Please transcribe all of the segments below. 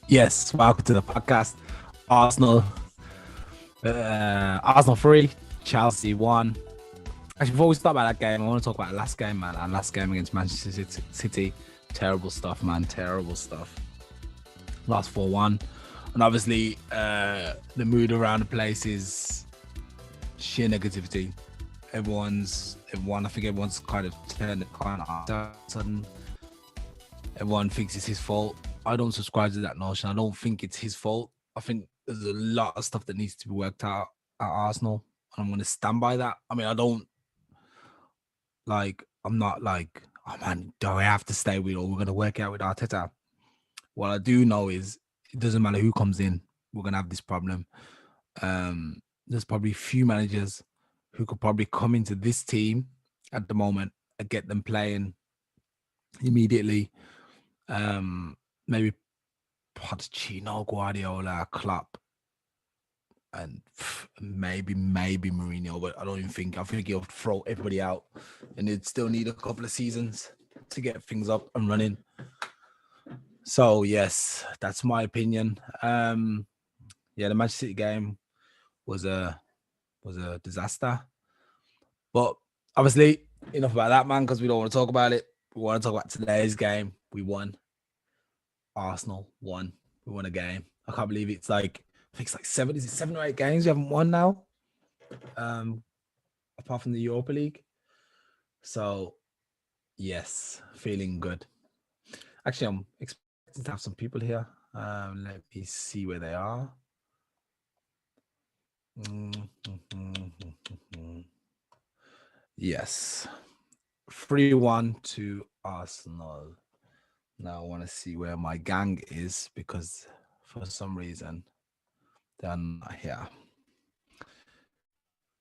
Yes, welcome to the podcast. Arsenal, Arsenal 3, Chelsea 1. Actually, before we start about that game, I want to talk about the last game, man. Our last game against Manchester City. Terrible stuff, man. Terrible stuff. Last 4-1. And obviously, the mood around the place is sheer negativity. I think everyone's kind of turned the corner after sudden. Everyone thinks it's his fault. I don't subscribe to that notion. I don't think it's his fault. I think there's a lot of stuff that needs to be worked out at Arsenal, and I'm going to stand by that. I mean, I'm not like, oh man, do I have to stay with, or we're going to work out with Arteta? What I do know is it doesn't matter who comes in, we're going to have this problem. There's probably few managers who could probably come into this team at the moment and get them playing immediately. Maybe Pochettino, Guardiola, Klopp, and maybe Mourinho, but I think he'll throw everybody out, and they'd still need a couple of seasons to get things up and running. So yes, that's my opinion. The Manchester City game was a disaster, but obviously enough about that, man, because we don't want to talk about it. We want to talk about today's game. We won. Arsenal won. We won a game. I can't believe it's like, I think it's like 7 or 8 games we haven't won now, apart from the Europa League. So yes, feeling good. Actually, I'm expecting to have some people here. Let me see where they are. Yes, 3-1 to Arsenal. Now I want to see where my gang is, because for some reason they're not here.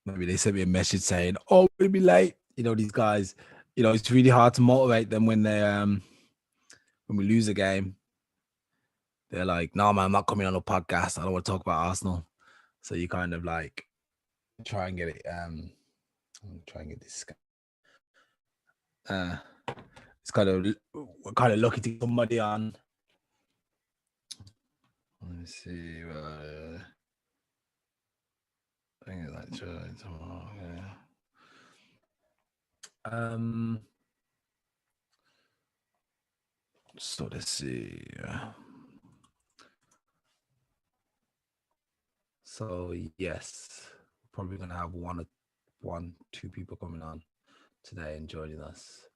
Maybe they sent me a message saying, "Oh, we'll be late." You know, these guys. You know, it's really hard to motivate them when they when we lose a game. They're like, "No, man, I'm not coming on a podcast. I don't want to talk about Arsenal." So you kind of like try and get it. Try and get this. It's we're kind of lucky to get somebody on. Let me see. I think it's like tomorrow. Yeah. So let's see. So yes, we're probably gonna have two people coming on today and joining us.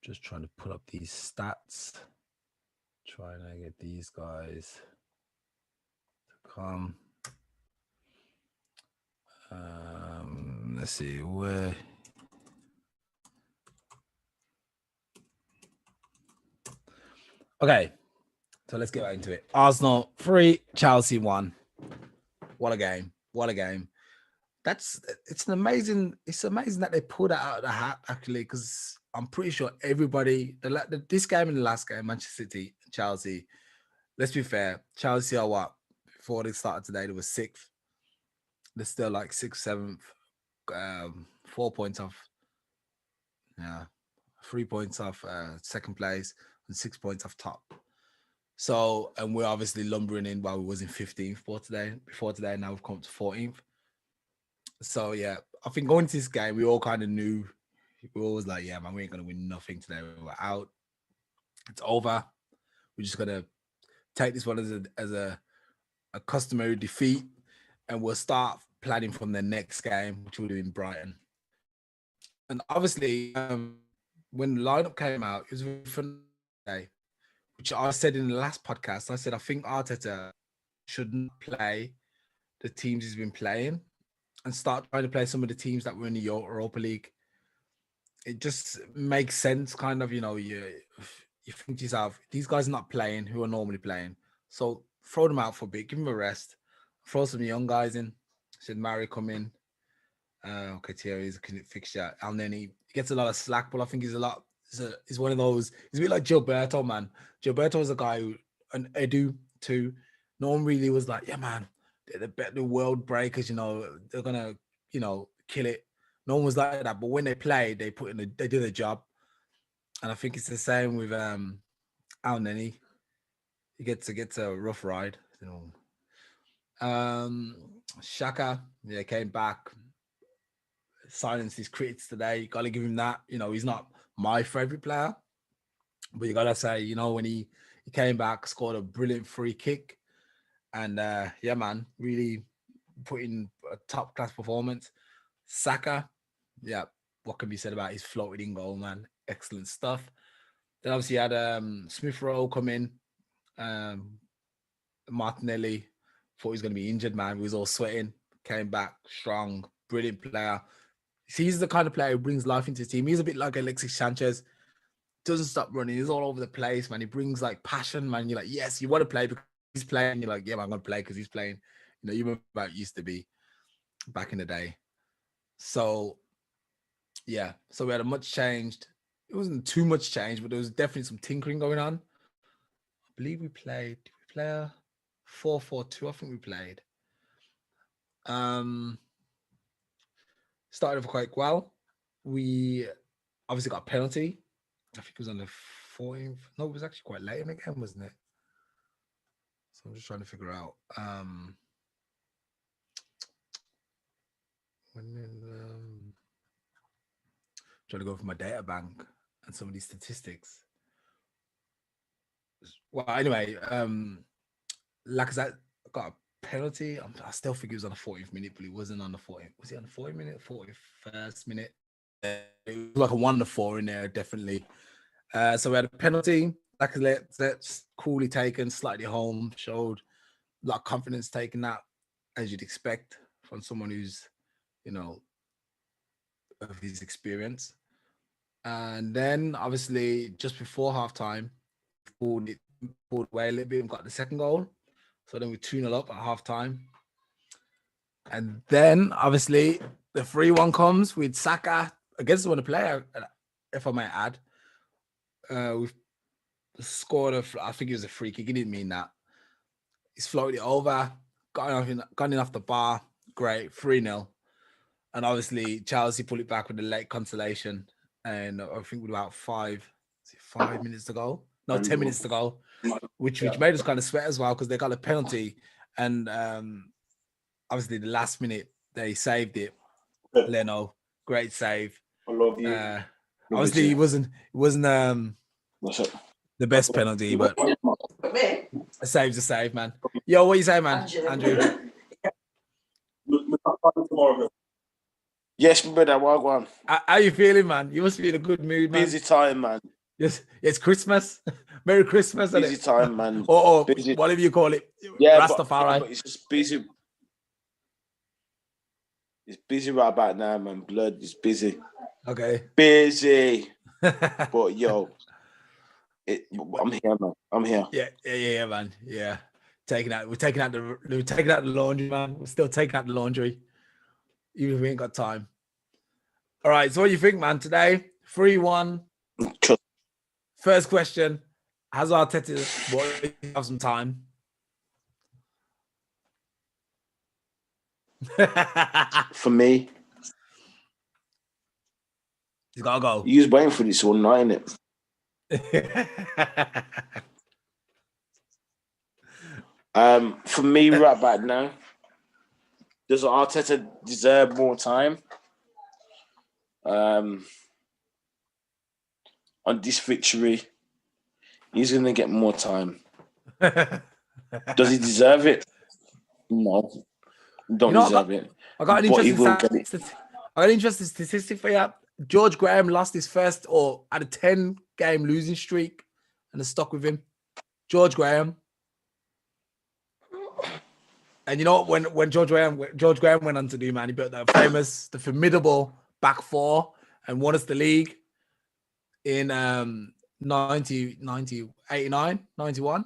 Just trying to pull up these stats. Trying to get these guys to come. Let's see where. Okay, so let's get right into it. Arsenal 3, Chelsea 1. What a game! What a game! It's amazing that they pulled that out of the hat, actually, because I'm pretty sure everybody, this game and the last game, Manchester City, Chelsea. Let's be fair, Chelsea are what? Before they started today, they were 6th. They're still like 6th, 7th, 4 points off. Yeah, 3 points off second place and 6 points off top. So, and we're obviously lumbering in while we was in 15th before today. Now we've come to 14th. So yeah, I think going to this game, we all kind of knew. We were always like, yeah, man, we ain't gonna win nothing today. We're out. It's over. We're just gonna take this one as a customary defeat, and we'll start planning from the next game, which will be in Brighton. And obviously, when the lineup came out, it was a fun day, which I said in the last podcast. I said I think Arteta shouldn't play the teams he's been playing and start trying to play some of the teams that were in the Europa League. It just makes sense, kind of, you think to yourself, these guys are not playing who are normally playing. So throw them out for a bit, give them a rest, throw some young guys in. Should Mari come in? Okay, Thierry's a fixture. And then he gets a lot of slack, but I think he's one of those, he's a bit like Gilberto, man. Gilberto is a guy who, and Edu too, no one really was like, yeah, man, they're the world breakers, they're gonna, kill it. No one was like that. But when they played, they they did a job. And I think it's the same with Al Neni. he gets a rough ride. You know. Shaka, yeah, came back, silenced his critics today. You gotta give him that. You know, he's not my favorite player, but you gotta say, you know, when he came back, scored a brilliant free kick, and yeah, man, really put in a top class performance. Saka, yeah, what can be said about his floated in goal, man? Excellent stuff. Then obviously you had Smith Rowe come in. Um, Martinelli thought he was going to be injured, man. He was all sweating, came back strong, brilliant player. He's the kind of player who brings life into his team. He's a bit like Alexis Sanchez. Doesn't stop running. He's all over the place, man. He brings like passion, man. You're like, yes, you want to play because he's playing. You're like, yeah, man, I'm going to play because he's playing. You know, you remember how it used to be back in the day. So, yeah. So we had a much changed. It wasn't too much change, but there was definitely some tinkering going on. I believe we played. Did we play a 4-4-2? I think we played. Started off quite well. We obviously got a penalty. I think it was on the 14th. No, it was actually quite late in the game, wasn't it? So I'm just trying to figure out. Trying to go for my data bank and some of these statistics. Well, anyway, Lacazette got a penalty. I still think it was on the 40th minute, but it wasn't on the 40th. Was he on the 40th minute? 41st minute? It was like a 1-4 in there, definitely. So we had a penalty. Lacazette's coolly taken, slightly home, showed a lot of confidence taking that, as you'd expect from someone who's, you know, of his experience. And then obviously just before halftime, pulled away a little bit and got the second goal. So then we 2-0 up at halftime. And then obviously the 3-1 comes with Saka against one of the player, if I may add. We've scored I think it was a free kick. He didn't mean that. He's floated it over, got in off the bar. Great, 3-0. And obviously Chelsea pulled it back with a late consolation. And I think with about 5 minutes to go. No, 10 minutes to go, which made us kind of sweat as well because they got a penalty. And obviously the last minute they saved it. Leno, great save. I love you. Obviously it wasn't the best penalty, but a save's a save, man. Yo, what you say, man, Andrew? Yes, brother, welcome. How you feeling, man? You must be in a good mood, man. Busy time, man. Yes, it's Christmas. Merry Christmas. Busy time, man. Or whatever you call it. Yeah, Rastafari. But it's just busy. It's busy right about now, man. Blood is busy. Okay. Busy. But yo, I'm here, man. I'm here. Yeah, man. Yeah. We're taking out the laundry, man. We're still taking out the laundry. Even if we ain't got time. All right. So what do you think, man? Today, 3-1. First question. Has Arteta have some time? For me, he's gotta go. He was waiting for this all night, innit? For me, right back now, does Arteta deserve more time? On this victory, he's going to get more time. Does he deserve it? No, don't deserve it. I got an interesting statistic for you. George Graham lost his first or had a 10-game losing streak and it's stuck with him. George Graham. And you know what? When George Graham went on to do, man, he built that the formidable back four and won us the league in 90, 89, 91,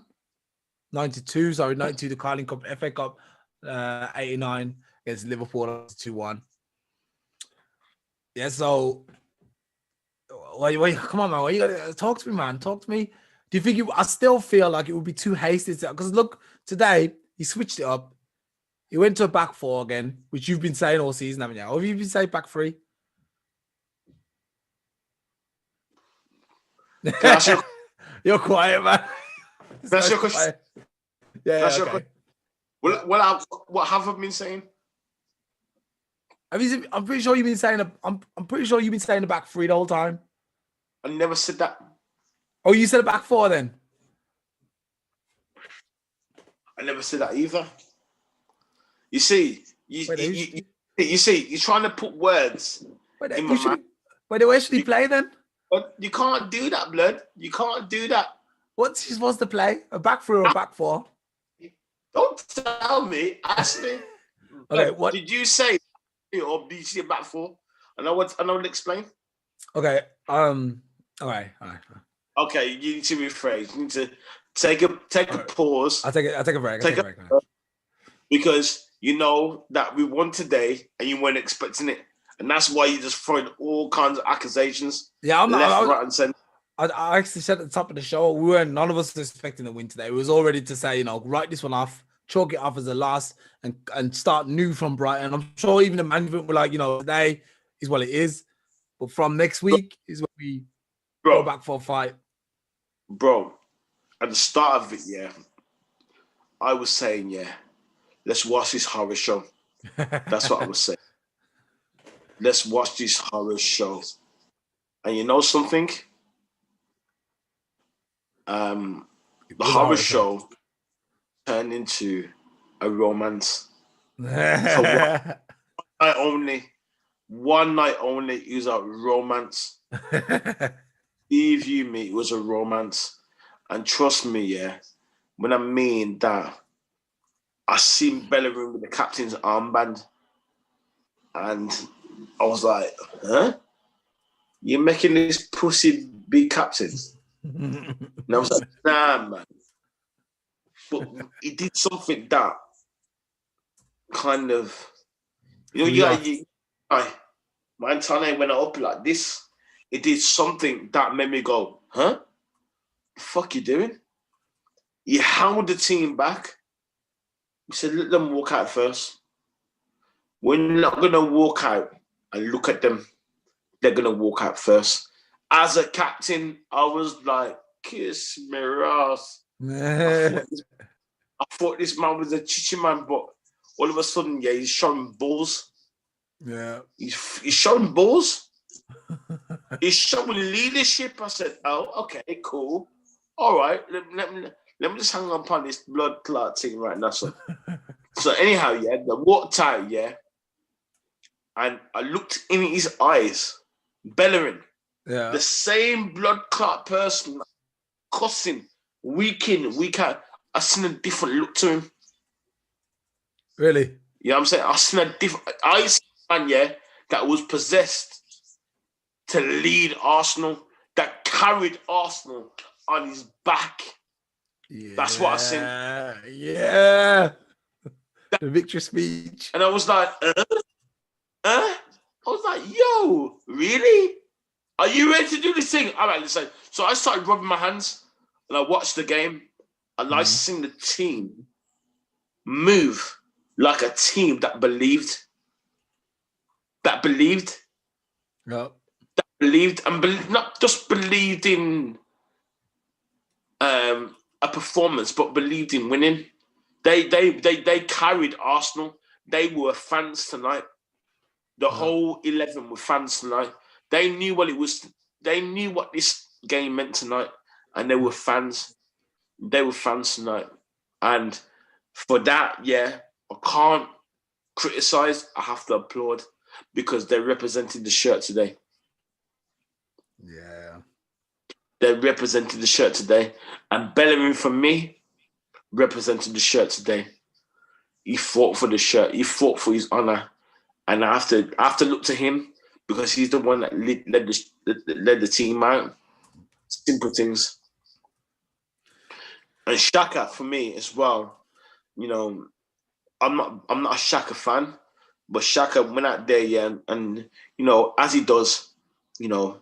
92, sorry, 92, the Carling Cup, FA Cup, 89 against Liverpool, 2-1. Yeah, so come on, man. Why you gotta talk to me, man? Talk to me. Do you think I still feel like it would be too hasty? Because look, today he switched it up. He went to a back four again, which you've been saying all season, haven't you? Or have you been saying back three? You're quiet, man. That's your question. Yeah, That's okay. your question. Well, what have I been saying? I'm pretty sure you've been saying. I'm pretty sure you've been saying the back three the whole time. I never said that. Oh, you said a back four then? I never said that either. You see, you see, you're trying to put words in my mind. Where should he play then? But you can't do that, blood. You can't do that. What's he supposed to play? A back three or a back four? Don't tell me. Ask me. Okay, what did you say? Or BC a back four? And I will explain. Okay. All right. Okay, you need to rephrase. You need to take a pause. I'll take a break. Because you know that we won today and you weren't expecting it. And that's why you just throwing all kinds of accusations. Yeah, right, and center. I actually said at the top of the show, none of us were expecting a win today. It was all ready to say, write this one off, chalk it off as a loss, and start new from Brighton. I'm sure even the management were like, today is what it is. But from next week is when we go back for a fight. Bro, at the start of it, yeah, I was saying, yeah, let's watch this horror show. That's what I was saying. Let's watch this horror show. And you know something? The horror show turned into a romance. For one night only, it was a romance. Believe you me, it was a romance. And trust me, yeah, when I mean that, I seen Bellerin with the captain's armband. And I was like, huh? You're making this pussy be captain? And I was like, nah, man. But he did something that kind of, my antenna went up like this. It did something that made me go, huh? The fuck you doing? You held the team back. You said, let them walk out first. We're not going to walk out and look at them. They're going to walk out first. As a captain, I was like, kiss me, Ross. I thought this man was a chichi man, but all of a sudden, yeah, he's showing balls. Yeah. He's showing balls. He's showing leadership. I said, oh, okay, cool. All right, let me just hang on upon this blood clot thing right now. So anyhow, yeah, the walked out, yeah, and I looked in his eyes, Bellerin, the same blood clot person, cussing, week in, week out. I seen a different look to him. Really? You know what I'm saying? I seen a different. I seen a man, yeah, that was possessed to lead Arsenal, that carried Arsenal on his back. Yeah, that's what I seen. Yeah. The victory speech. And I was like, I was like, yo, really? Are you ready to do this thing? All right, let's say. So I started rubbing my hands and I watched the game and I seen the team move like a team that believed. Yep. That believed and not just believed in a performance, but believed in winning. They carried Arsenal. They were fans tonight. The whole 11 were fans tonight. They knew what it was. They knew what this game meant tonight, and they were fans. They were fans tonight, and for that, yeah, I can't criticize. I have to applaud because they represented the shirt today. Yeah, they represented the shirt today, and Bellerin for me represented the shirt today. He fought for the shirt. He fought for his honor. And I have to look to him because he's the one that led the team out. Simple things. And Xhaka for me as well. You know, I'm not a Xhaka fan, but Xhaka went out there, yeah, and you know, as he does, you know,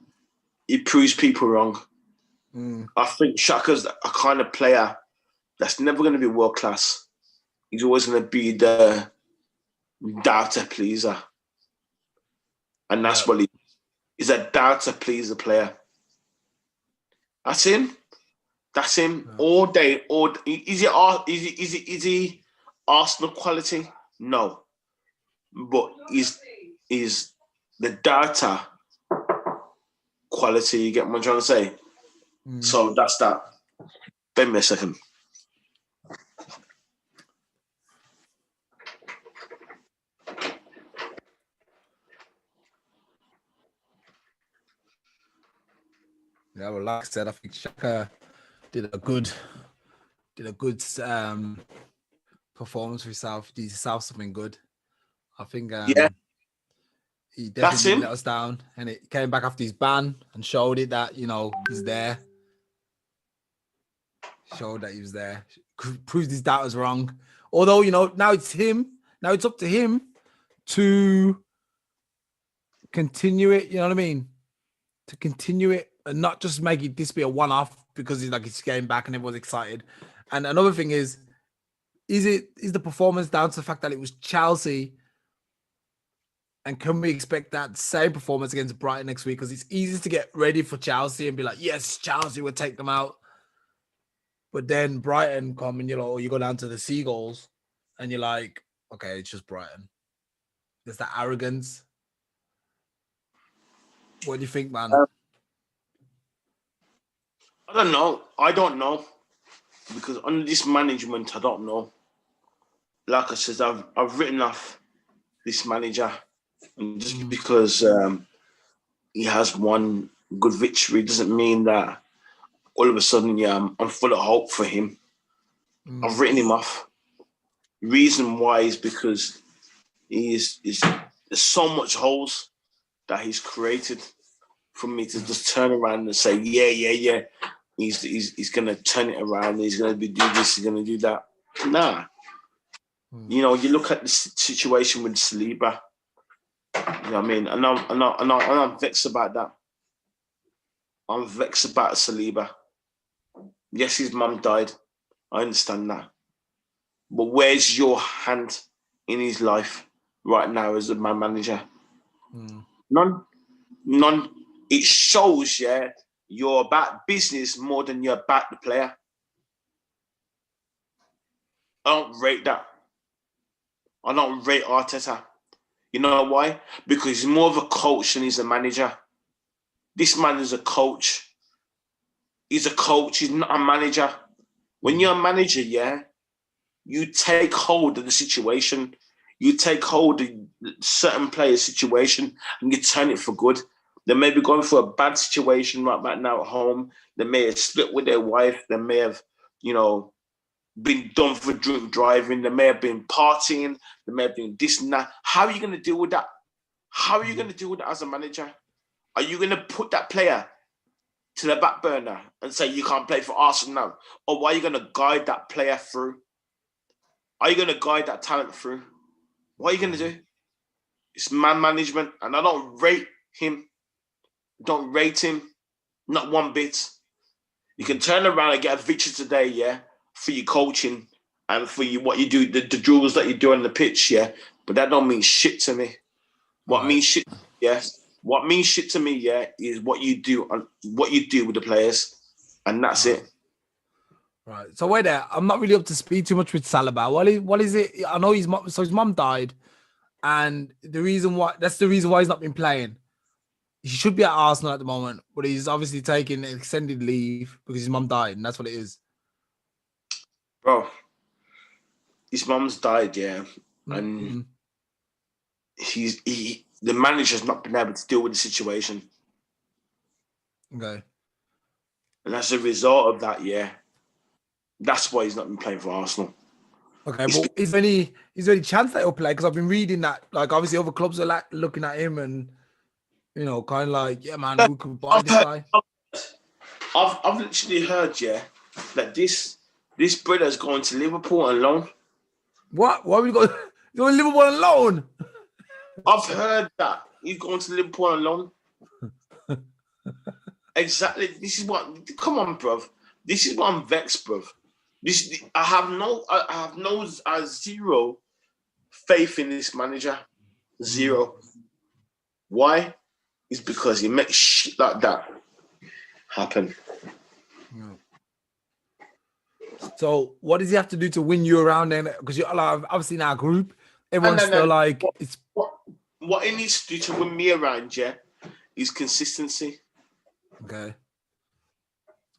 he proves people wrong. I think Xhaka's a kind of player that's never going to be world class. He's always going to be the doubter pleaser. And that's what he's a doubter pleaser player. That's him. That's him all day. Is he Arsenal quality? No, but is the data quality? You get what I'm trying to say? So that's that. Give me a second. Yeah, well, like I said, I think Xhaka did a good performance for himself. Did himself something good. I think he That's definitely him. let us down, and it came back after his ban and showed it that he's there. Showed that he was there. Proved his doubters wrong. Although now it's him. Now it's up to him to continue it. You know what I mean? To continue it and not just make it this be a one-off because it's getting back and everyone's excited. And another thing is the performance down to the fact that it was Chelsea? And can we expect that same performance against Brighton next week? Because it's easy to get ready for Chelsea and be like, yes, Chelsea will take them out. But then Brighton come and you go down to the Seagulls and you're like, okay, it's just Brighton. There's that arrogance. What do you think, man? I don't know. I don't know. Because under this management, I don't know. Like I said, I've written off this manager. And just because he has one good victory doesn't mean that all of a sudden, I'm full of hope for him. I've written him off. Reason why is because there's so much holes that he's created for me to just turn around and say, yeah. He's gonna turn it around. He's gonna do this. He's gonna do that. Nah. You look at the situation with Saliba. You know what I mean? And I'm vexed about that. I'm vexed about Saliba. Yes, his mum died. I understand that. But where's your hand in his life right now as a man manager? None. It shows, you're about business more than you're about the player. I don't rate that. I don't rate Arteta. You know why? Because he's more of a coach than he's a manager. This man is a coach. He's a coach. He's not a manager. When you're a manager, you take hold of the situation. You take hold of certain players' situation and you turn it for good. They may be going through a bad situation right now at home. They may have split with their wife. They may have, been done for drink driving. They may have been partying. They may have been this and that. How are you going to deal with that? How are you going to deal with that as a manager? Are you going to put that player to the back burner and say you can't play for Arsenal now? Or are you going to guide that player through? Are you going to guide that talent through? What are you going to do? It's man management, and I don't rate him. Don't rate him, not one bit. You can turn around and get a victory today, for your coaching and for what you do, the drills that you do on the pitch, but that don't mean shit to me. What means shit, what means shit to me, is what you do with the players, and that's it. Right. So wait there. I'm not really up to speed too much with Saliba. What is it? I know his mom died, and that's the reason why he's not been playing. He should be at Arsenal at the moment, but he's obviously taking extended leave because his mom died, and that's what it is. Bro, his mom's died, and the manager's not been able to deal with the situation. Okay. And as a result of that, that's why he's not been playing for Arsenal. Okay, well, is there any chance that he'll play? Because I've been reading that, obviously other clubs are looking at him and, kind of like, yeah, man, we could buy this guy. I've literally heard, that this brother's going to Liverpool on loan. What? Why are we going to Liverpool on loan? I've heard that he's going to Liverpool on loan. Exactly. This is what. Come on, bruv. This is what I'm vexed, bruv. I have zero faith in this manager. Zero. Why? It's because he makes shit like that happen. So what does he have to do to win you around then? Because you're like, obviously in our group, everyone's still like What, it's what he needs to do to win me around, yeah, is consistency. okay.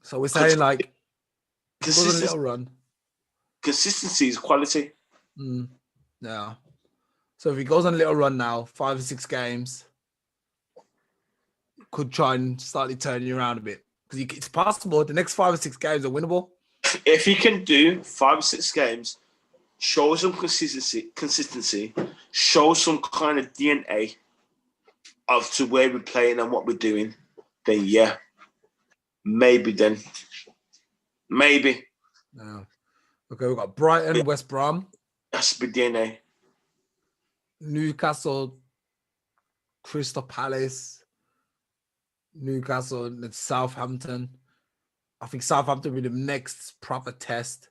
So we're saying like goes on a Consistency, little run. consistency is quality. Yeah. So if he goes on a little run now, 5 or 6 games, could try and slightly turn you around a bit. Because it's possible the next 5 or 6 games are winnable. If he can do 5 or 6 games, show some consistency, show some kind of DNA of to where we're playing and what we're doing, then yeah, maybe then. Maybe. Yeah. Okay, we've got Brighton, West Brom, That's the DNA. Newcastle, Crystal Palace, Newcastle, and Southampton. I think Southampton will be the next proper test.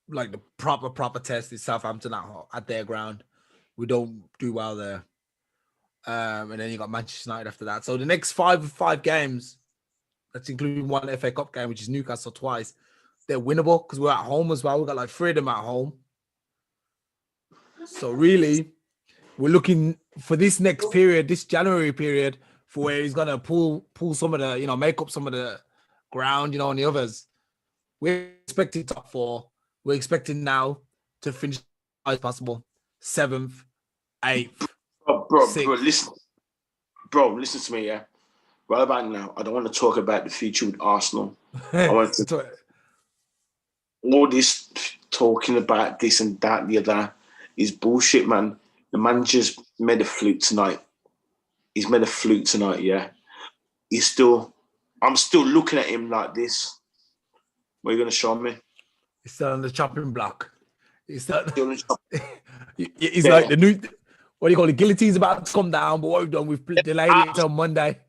Like the proper test is Southampton at their ground. We don't do well there. And then you got Manchester United after that. So the next five games, that's including one FA Cup game, which is Newcastle twice, they're winnable because we're at home as well. We've got like 3 of them at home. So really, we're looking for this next period, this January period, for where he's gonna pull some of the, make up some of the ground, on the others. We're expecting top 4. We're expecting now to finish as possible. 7th, 8th. Bro, listen to me, yeah. Right about now, I don't want to talk about the future with Arsenal. I want to all this talking about this and that, the other is bullshit, man. The manager's made a fluke tonight. He's made a fluke tonight, yeah. I'm still looking at him like this. What are you going to show me? He's still on the chopping block. He's like Yeah. the new, what do you call it? Guillotine's about to come down, but what we've done, we've delayed it until Monday.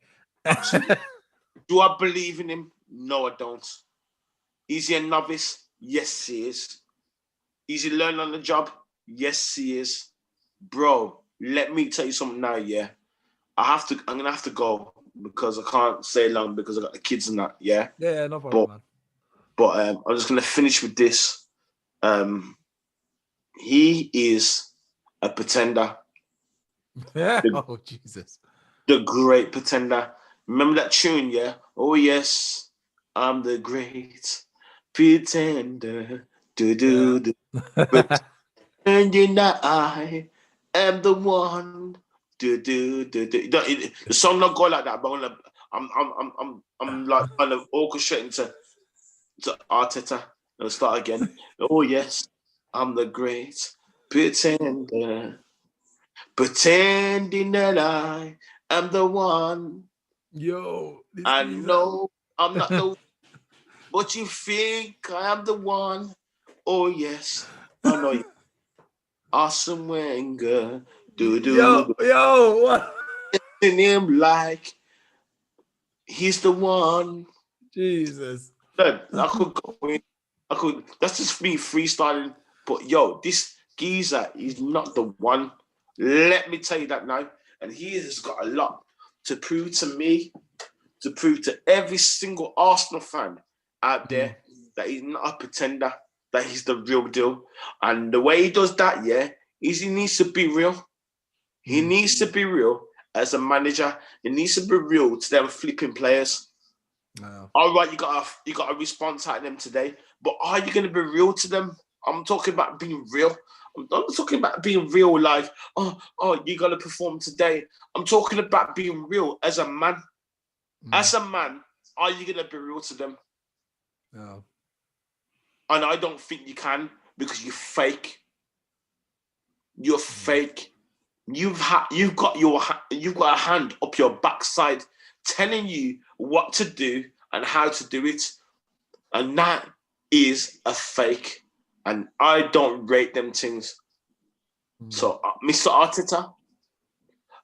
Do I believe in him? No, I don't. Is he a novice? Yes, he is. Is he learning on the job? Yes, he is. Bro, let me tell you something now, yeah. I'm gonna have to go because I can't stay long because I got the kids and that, yeah. Yeah, no problem, man. But I'm just gonna finish with this. He is a pretender. Yeah. Oh Jesus. The great pretender. Remember that tune, yeah? Oh yes, I'm the great pretender. Do. Pretending that I am the one. Do. The song not go like that, but I'm like kind of orchestrating to Arteta. I'll start again. Oh yes, I'm the great pretender. Pretending that I am the one. Yo. I know I'm not the one, but you think I am the one. Oh yes, I know you. Awesome Wenger. Yo, what? In him like he's the one. Jesus. Look, I could go in. That's just me freestyling. But yo, this geezer is not the one. Let me tell you that now. And he has got a lot to prove to me, to prove to every single Arsenal fan out there that he's not a pretender, that he's the real deal. And the way he does that, yeah, is he needs to be real. He needs to be real as a manager. He needs to be real to them flipping players. No. All right, you got a response out of them today, but are you going to be real to them? I'm talking about being real. I'm not talking about being real like, oh, you got to perform today. I'm talking about being real as a man. As a man, are you going to be real to them? No. And I don't think you can because you're fake. You're fake. You've got a hand up your backside telling you what to do and how to do it. And that is a fake. And I don't rate them things. So, Mr. Arteta,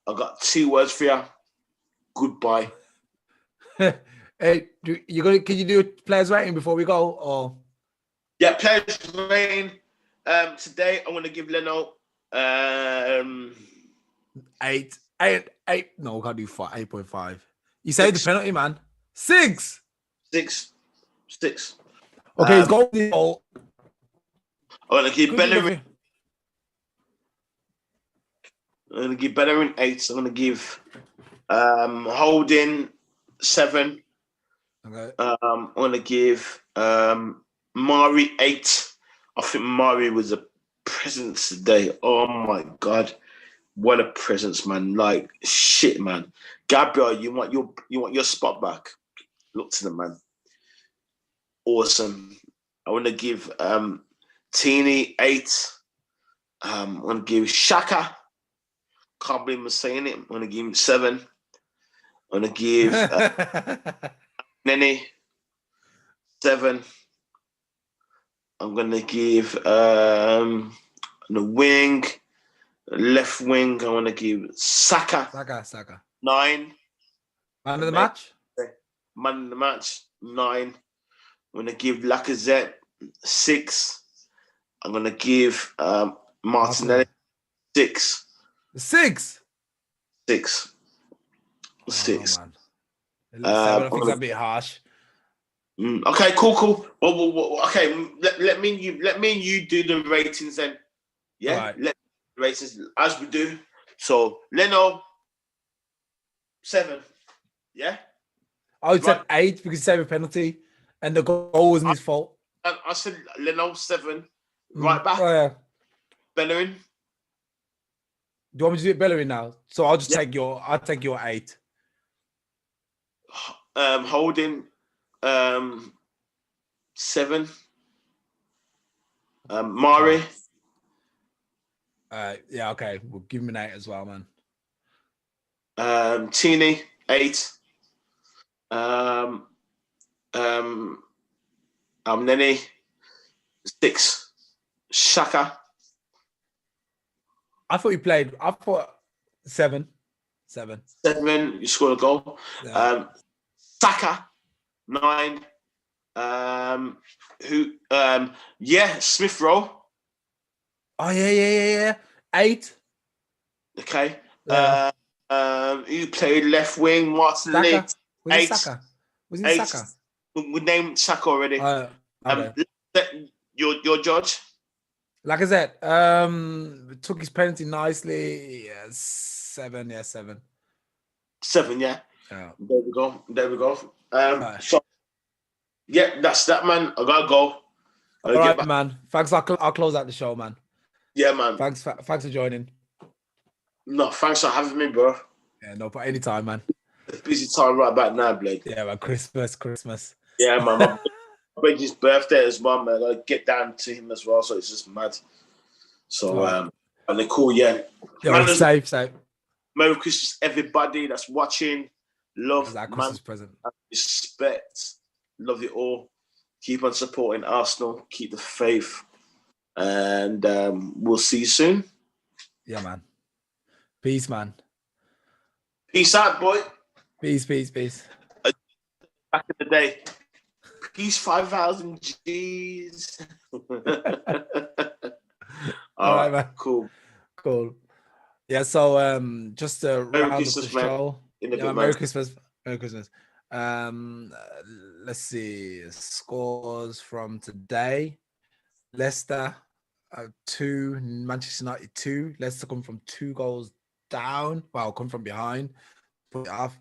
I got 2 words for you. Goodbye. Hey, can you do a players rating before we go? Or yeah, players rating. Today I'm gonna give Leno 8. No, we can't do 8.5. You saved the penalty, man. 6. 6. Okay, he's got the goal. I'm gonna give Could be Bellerin. nothing. I'm gonna give Bellerin 8. I'm gonna give Holding 7. Okay. I'm gonna give Mari 8. I think Mari was a presence today. Oh my god, what a presence, man! Like shit, man. Gabriel, you want your spot back? Look to the man. Awesome. I want to give Teeny 8. I'm gonna give Shaka. Can't believe I'm saying it. I'm gonna give him 7. I'm gonna give Nene 7. I'm gonna give the wing, left wing. I want to give Saka Saka. 9. Man of the match. Man of the match 9. I'm gonna give Lacazette 6. I'm gonna give Martinelli 6. 6. 6. 6. Oh, man. 7, I think that'd be harsh. Okay, cool. Well, okay, let me and you do the ratings then. Yeah, right. Let the ratings as we do. So Leno 7. Yeah. I would say 8 because he saved a penalty, and the goal wasn't his fault. I said Leno 7. Right back. Oh, yeah. Bellerin. Do you want me to do it Bellerin now? So I'll just take your 8. Holding 7. Mari. Yeah, okay. We'll give him an 8 as well, man. Tini 8. Nene 6. Shaka. I thought 7. 7. You scored a goal. Yeah. Saka 9. Smith Rowe. Oh yeah. 8. Okay. Yeah. Who played left wing? Martinelli. Saka. Was 8. it Saka? Was it Saka? We named Saka already. Okay. Your judge. Like I said, took his penalty nicely. Yeah, 7. Yeah, 7. 7. Yeah. Yeah. There we go. So yeah, that's that, man. I gotta go. All right, man. Thanks. I'll close out the show, man. Yeah, man. Thanks for joining. No, thanks for having me, bro. Yeah, no, but anytime, man. Busy time right back now, Blake. Yeah, man. Christmas. Yeah, man. My baby's birthday as well, man. I get down to him as well, so it's just mad. So, and they're cool, yeah. Yeah, safe. Merry Christmas, everybody that's watching. Love, that Christmas present. Respect. Love you all. Keep on supporting Arsenal. Keep the faith. And we'll see you soon. Yeah, man. Peace, man. Peace out, boy. Peace. Back in the day. Peace 5,000 G's. All right, man. Cool. Yeah, so just to round up the show. Merry Christmas. Let's see. Scores from today. Leicester 2, Manchester United 2. Leicester come from 2 goals down. Well, come from behind. Put it off.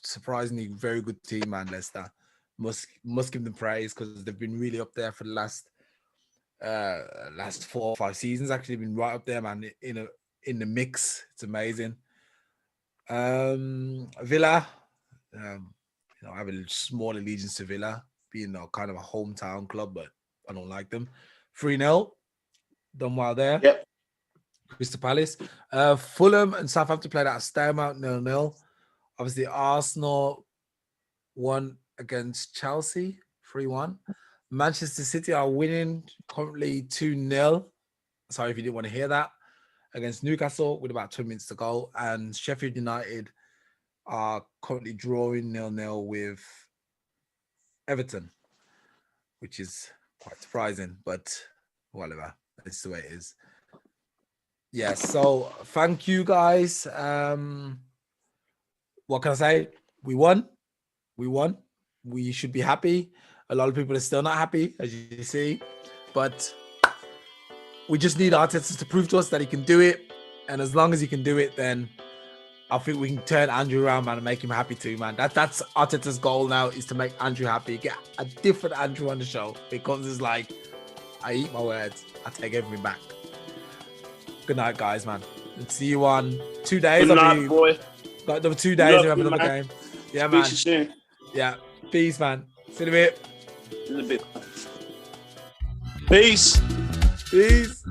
Surprisingly, very good team, man. Leicester must give them praise because they've been really up there for the last 4 or 5 seasons. Actually, been right up there, man. In the mix, it's amazing. Villa, I have a small allegiance to Villa, being kind of a hometown club, but I don't like them. 3-0, done well there. Yep. Crystal Palace, Fulham and Southampton played out a stalemate 0-0. Obviously, Arsenal won against Chelsea 3-1. Manchester City are winning currently 2-0. Sorry if you didn't want to hear that. Against Newcastle with about 2 minutes to go. And Sheffield United are currently drawing 0-0 with Everton, which is quite surprising, but whatever. That's the way it is. Yeah, so thank you guys. What can I say? We won. We should be happy. A lot of people are still not happy, as you see, but we just need Arteta to prove to us that he can do it. And as long as he can do it, then I think we can turn Andrew around, man, and make him happy too, man. That's Arteta's goal now, is to make Andrew happy. Get a different Andrew on the show, because it's like, I eat my words. I take everything back. Good night, guys, man. And see you on 2 days. Good night, boy. Like another 2 days, we have another man. game. Yeah, man. Speak to you soon. Yeah. Peace, man. See you in a bit. In a bit. Peace. Peace.